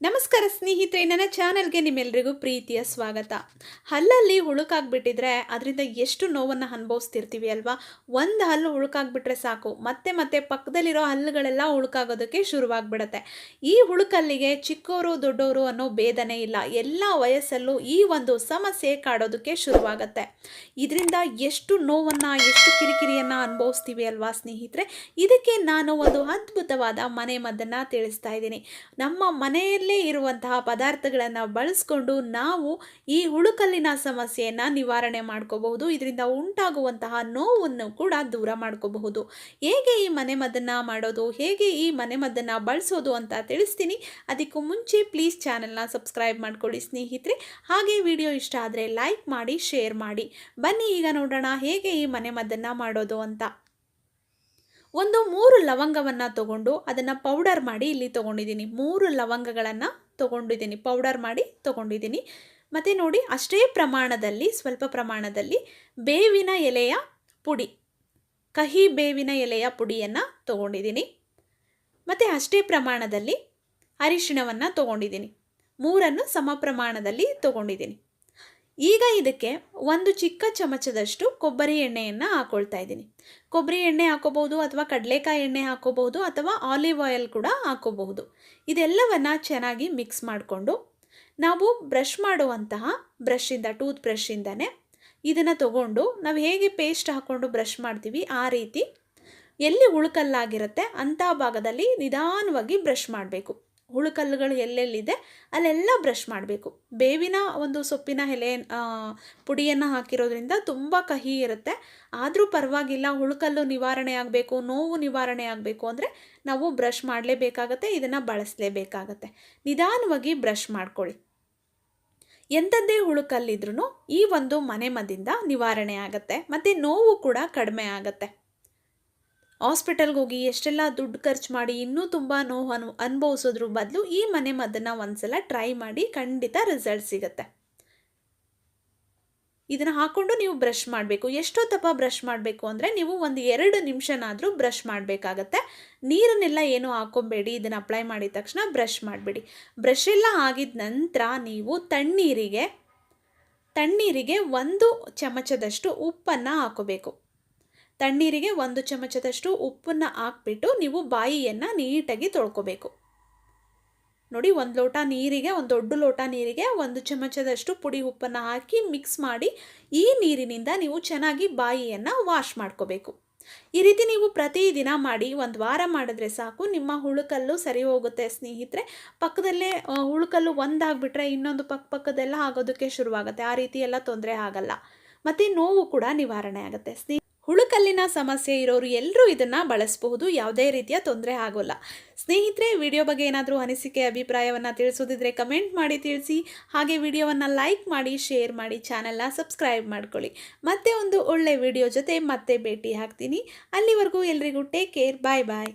ನಮಸ್ಕಾರ ಸ್ನೇಹಿತರೆ, ನನ್ನ ಚಾನಲ್ಗೆ ನಿಮ್ಮೆಲ್ಲರಿಗೂ ಪ್ರೀತಿಯ ಸ್ವಾಗತ. ಹಲ್ಲಲ್ಲಿ ಹುಳುಕಾಗ್ಬಿಟ್ಟಿದ್ರೆ ಅದರಿಂದ ಎಷ್ಟು ನೋವನ್ನು ಅನುಭವಿಸ್ತಿರ್ತೀವಿ ಅಲ್ವಾ. ಒಂದು ಹಲ್ಲು ಹುಳುಕಾಗ್ಬಿಟ್ರೆ ಸಾಕು, ಮತ್ತೆ ಮತ್ತೆ ಪಕ್ಕದಲ್ಲಿರೋ ಹಲ್ಲುಗಳೆಲ್ಲ ಹುಳುಕಾಗೋದಕ್ಕೆ ಶುರುವಾಗ್ಬಿಡುತ್ತೆ. ಈ ಹುಳುಕಲ್ಲಿಗೆ ಚಿಕ್ಕವರು ದೊಡ್ಡವರು ಅನ್ನೋ ಭೇದನೇ ಇಲ್ಲ, ಎಲ್ಲ ವಯಸ್ಸಲ್ಲೂ ಈ ಒಂದು ಸಮಸ್ಯೆ ಕಾಡೋದಕ್ಕೆ ಶುರುವಾಗತ್ತೆ. ಇದರಿಂದ ಎಷ್ಟು ನೋವನ್ನು, ಎಷ್ಟು ಕಿರಿಕಿರಿಯನ್ನು ಅನುಭವಿಸ್ತೀವಿ ಅಲ್ವಾ ಸ್ನೇಹಿತರೆ. ಇದಕ್ಕೆ ನಾನು ಒಂದು ಅದ್ಭುತವಾದ ಮನೆ ಮದ್ದನ್ನು ತಿಳಿಸ್ತಾ ಇದ್ದೀನಿ. ನಮ್ಮ ಮನೆಯಲ್ಲೇ ಇರುವಂತಹ ಪದಾರ್ಥಗಳನ್ನು ಬಳಸ್ಕೊಂಡು ನಾವು ಈ ಹುಳುಕಲ್ಲಿನ ಸಮಸ್ಯೆಯನ್ನು ನಿವಾರಣೆ ಮಾಡ್ಕೋಬಹುದು. ಇದರಿಂದ ಉಂಟಾಗುವಂತಹ ನೋವನ್ನು ಕೂಡ ದೂರ ಮಾಡ್ಕೋಬಹುದು. ಹೇಗೆ ಈ ಮನೆಮದ್ದನ್ನು ಮಾಡೋದು, ಹೇಗೆ ಈ ಮನೆಮದ್ದನ್ನು ಬಳಸೋದು ಅಂತ ತಿಳಿಸ್ತೀನಿ. ಅದಕ್ಕೂ ಮುಂಚೆ ಪ್ಲೀಸ್ ಚಾನೆಲ್ನ ಸಬ್ಸ್ಕ್ರೈಬ್ ಮಾಡ್ಕೊಳ್ಳಿ ಸ್ನೇಹಿತರೆ. ಹಾಗೆ ವಿಡಿಯೋ ಇಷ್ಟ ಆದರೆ ಲೈಕ್ ಮಾಡಿ, ಶೇರ್ ಮಾಡಿ. ಬನ್ನಿ ಈಗ ನೋಡೋಣ ಹೇಗೆ ಈ ಮನೆಮದ್ದನ್ನು ಮಾಡೋದು ಅಂತ. ಒಂದು 3 ಲವಂಗವನ್ನು ತಗೊಂಡು ಅದನ್ನು ಪೌಡರ್ ಮಾಡಿ ಇಲ್ಲಿ ತೊಗೊಂಡಿದ್ದೀನಿ. 3 ಲವಂಗಗಳನ್ನು ತೊಗೊಂಡಿದ್ದೀನಿ, ಪೌಡರ್ ಮಾಡಿ ತೊಗೊಂಡಿದ್ದೀನಿ. ಮತ್ತು ನೋಡಿ, ಅಷ್ಟೇ ಪ್ರಮಾಣದಲ್ಲಿ, ಸ್ವಲ್ಪ ಪ್ರಮಾಣದಲ್ಲಿ ಬೇವಿನ ಎಲೆಯ ಪುಡಿ, ಕಹಿ ಬೇವಿನ ಎಲೆಯ ಪುಡಿಯನ್ನು ತೊಗೊಂಡಿದ್ದೀನಿ. ಮತ್ತು ಅಷ್ಟೇ ಪ್ರಮಾಣದಲ್ಲಿ ಅರಿಶಿಣವನ್ನು ತೊಗೊಂಡಿದ್ದೀನಿ. 3 ಸಮ ಪ್ರಮಾಣದಲ್ಲಿ ತೊಗೊಂಡಿದ್ದೀನಿ. ಈಗ ಇದಕ್ಕೆ ಒಂದು ಚಿಕ್ಕ ಚಮಚದಷ್ಟು ಕೊಬ್ಬರಿ ಎಣ್ಣೆಯನ್ನು ಹಾಕ್ಕೊಳ್ತಾ ಇದ್ದೀನಿ. ಕೊಬ್ಬರಿ ಎಣ್ಣೆ ಹಾಕೋಬಹುದು, ಅಥವಾ ಕಡಲೆಕಾಯಿ ಎಣ್ಣೆ ಹಾಕೋಬಹುದು, ಅಥವಾ ಆಲಿವ್ ಆಯಿಲ್ ಕೂಡ ಹಾಕೋಬಹುದು. ಇದೆಲ್ಲವನ್ನು ಚೆನ್ನಾಗಿ ಮಿಕ್ಸ್ ಮಾಡಿಕೊಂಡು ನಾವು ಬ್ರಷ್ ಮಾಡುವಂತಹ ಬ್ರಷಿಂದ, ಟೂತ್ ಬ್ರಷಿಂದನೇ ಇದನ್ನು ತಗೊಂಡು ನಾವು ಹೇಗೆ ಪೇಸ್ಟ್ ಹಾಕ್ಕೊಂಡು ಬ್ರಷ್ ಮಾಡ್ತೀವಿ ಆ ರೀತಿ ಎಲ್ಲಿ ಹುಳುಕಲ್ಲಾಗಿರುತ್ತೆ ಅಂಥ ಭಾಗದಲ್ಲಿ ನಿಧಾನವಾಗಿ ಬ್ರಷ್ ಮಾಡಬೇಕು. ಹುಳುಕಲ್ಲುಗಳು ಎಲ್ಲೆಲ್ಲಿದೆ ಅಲ್ಲೆಲ್ಲ ಬ್ರಷ್ ಮಾಡಬೇಕು. ಬೇವಿನ ಒಂದು ಸೊಪ್ಪಿನ ಎಲೆ ಪುಡಿಯನ್ನು ಹಾಕಿರೋದ್ರಿಂದ ತುಂಬ ಕಹಿ ಇರುತ್ತೆ. ಆದರೂ ಪರವಾಗಿಲ್ಲ, ಹುಳುಕಲ್ಲು ನಿವಾರಣೆ ಆಗಬೇಕು, ನೋವು ನಿವಾರಣೆ ಆಗಬೇಕು ಅಂದರೆ ನಾವು ಬ್ರಷ್ ಮಾಡಲೇಬೇಕಾಗತ್ತೆ, ಇದನ್ನು ಬಳಸಲೇಬೇಕಾಗತ್ತೆ. ನಿಧಾನವಾಗಿ ಬ್ರಷ್ ಮಾಡ್ಕೊಳ್ಳಿ. ಎಂಥದ್ದೇ ಹುಳುಕಲ್ಲಿದ್ರೂ ಈ ಒಂದು ಮನೆಮದ್ದಿಂದ ನಿವಾರಣೆ ಆಗುತ್ತೆ, ಮತ್ತು ನೋವು ಕೂಡ ಕಡಿಮೆ ಆಗುತ್ತೆ. ಹಾಸ್ಪಿಟಲ್ಗೆ ಹೋಗಿ ಎಷ್ಟೆಲ್ಲ ದುಡ್ಡು ಖರ್ಚು ಮಾಡಿ ಇನ್ನೂ ತುಂಬ ನೋವು ಅನುಭವಿಸೋದ್ರ ಬದಲು ಈ ಮನೆಮದ್ದನ್ನು ಒಂದ್ಸಲ ಟ್ರೈ ಮಾಡಿ, ಖಂಡಿತ ರಿಸಲ್ಟ್ ಸಿಗುತ್ತೆ. ಇದನ್ನು ಹಾಕ್ಕೊಂಡು ನೀವು ಬ್ರಷ್ ಮಾಡಬೇಕು. ಎಷ್ಟೊತ್ತಪ್ಪ ಬ್ರಷ್ ಮಾಡಬೇಕು ಅಂದರೆ ನೀವು ಒಂದು 2 ನಿಮಿಷನಾದರೂ ಬ್ರಷ್ ಮಾಡಬೇಕಾಗತ್ತೆ. ನೀರನ್ನೆಲ್ಲ ಏನೂ ಹಾಕ್ಕೊಬೇಡಿ. ಇದನ್ನು ಅಪ್ಲೈ ಮಾಡಿದ ತಕ್ಷಣ ಬ್ರಷ್ ಮಾಡಬೇಡಿ. ಬ್ರಷ್ ಎಲ್ಲ ಆಗಿದ ನಂತರ ನೀವು ತಣ್ಣೀರಿಗೆ 1 ಚಮಚದಷ್ಟು ಉಪ್ಪನ್ನು ಹಾಕೋಬೇಕು. ತಣ್ಣೀರಿಗೆ 1 ಚಮಚದಷ್ಟು ಉಪ್ಪನ್ನು ಹಾಕ್ಬಿಟ್ಟು ನೀವು ಬಾಯಿಯನ್ನು ನೀಟಾಗಿ ತೊಳ್ಕೊಬೇಕು. ನೋಡಿ, 1 ಲೋಟ ನೀರಿಗೆ, ಒಂದು ದೊಡ್ಡ ಲೋಟ ನೀರಿಗೆ 1 ಚಮಚದಷ್ಟು ಪುಡಿ ಉಪ್ಪನ್ನು ಹಾಕಿ ಮಿಕ್ಸ್ ಮಾಡಿ ಈ ನೀರಿನಿಂದ ನೀವು ಚೆನ್ನಾಗಿ ಬಾಯಿಯನ್ನು ವಾಶ್ ಮಾಡ್ಕೋಬೇಕು. ಈ ರೀತಿ ನೀವು ಪ್ರತಿದಿನ ಮಾಡಿ 1 ವಾರ ಮಾಡಿದ್ರೆ ಸಾಕು, ನಿಮ್ಮ ಹುಳುಕಲ್ಲು ಸರಿ ಹೋಗುತ್ತೆ ಸ್ನೇಹಿತರೆ. ಪಕ್ಕದಲ್ಲೇ ಹುಳುಕಲ್ಲು ಒಂದಾಗ್ಬಿಟ್ರೆ ಇನ್ನೊಂದು ಪಕ್ಕದೆಲ್ಲ ಆಗೋದಕ್ಕೆ ಶುರುವಾಗುತ್ತೆ. ಆ ರೀತಿ ಎಲ್ಲ ತೊಂದರೆ ಆಗಲ್ಲ, ಮತ್ತು ನೋವು ಕೂಡ ನಿವಾರಣೆ ಆಗುತ್ತೆ. ಹುಳುಕಲ್ಲಿನ ಸಮಸ್ಯೆ ಇರೋರು ಎಲ್ಲರೂ ಇದನ್ನು ಬಳಸಬಹುದು, ಯಾವುದೇ ರೀತಿಯ ತೊಂದರೆ ಆಗೋಲ್ಲ. ಸ್ನೇಹಿತರೆ, ವಿಡಿಯೋ ಬಗ್ಗೆ ಏನಾದರೂ ಅನಿಸಿಕೆ, ಅಭಿಪ್ರಾಯವನ್ನು ತಿಳಿಸೋದಿದ್ರೆ ಕಮೆಂಟ್ ಮಾಡಿ ತಿಳಿಸಿ. ಹಾಗೆ ವಿಡಿಯೋವನ್ನು ಲೈಕ್ ಮಾಡಿ, ಶೇರ್ ಮಾಡಿ, ಚಾನೆಲ್ನ ಸಬ್ಸ್ಕ್ರೈಬ್ ಮಾಡ್ಕೊಳ್ಳಿ. ಮತ್ತೆ ಒಂದು ಒಳ್ಳೆ ವಿಡಿಯೋ ಜೊತೆ ಮತ್ತೆ ಭೇಟಿ ಆಗ್ತೀನಿ. ಅಲ್ಲಿವರೆಗೂ ಎಲ್ರಿಗೂ ಟೇಕ್ ಕೇರ್, ಬಾಯ್ ಬಾಯ್.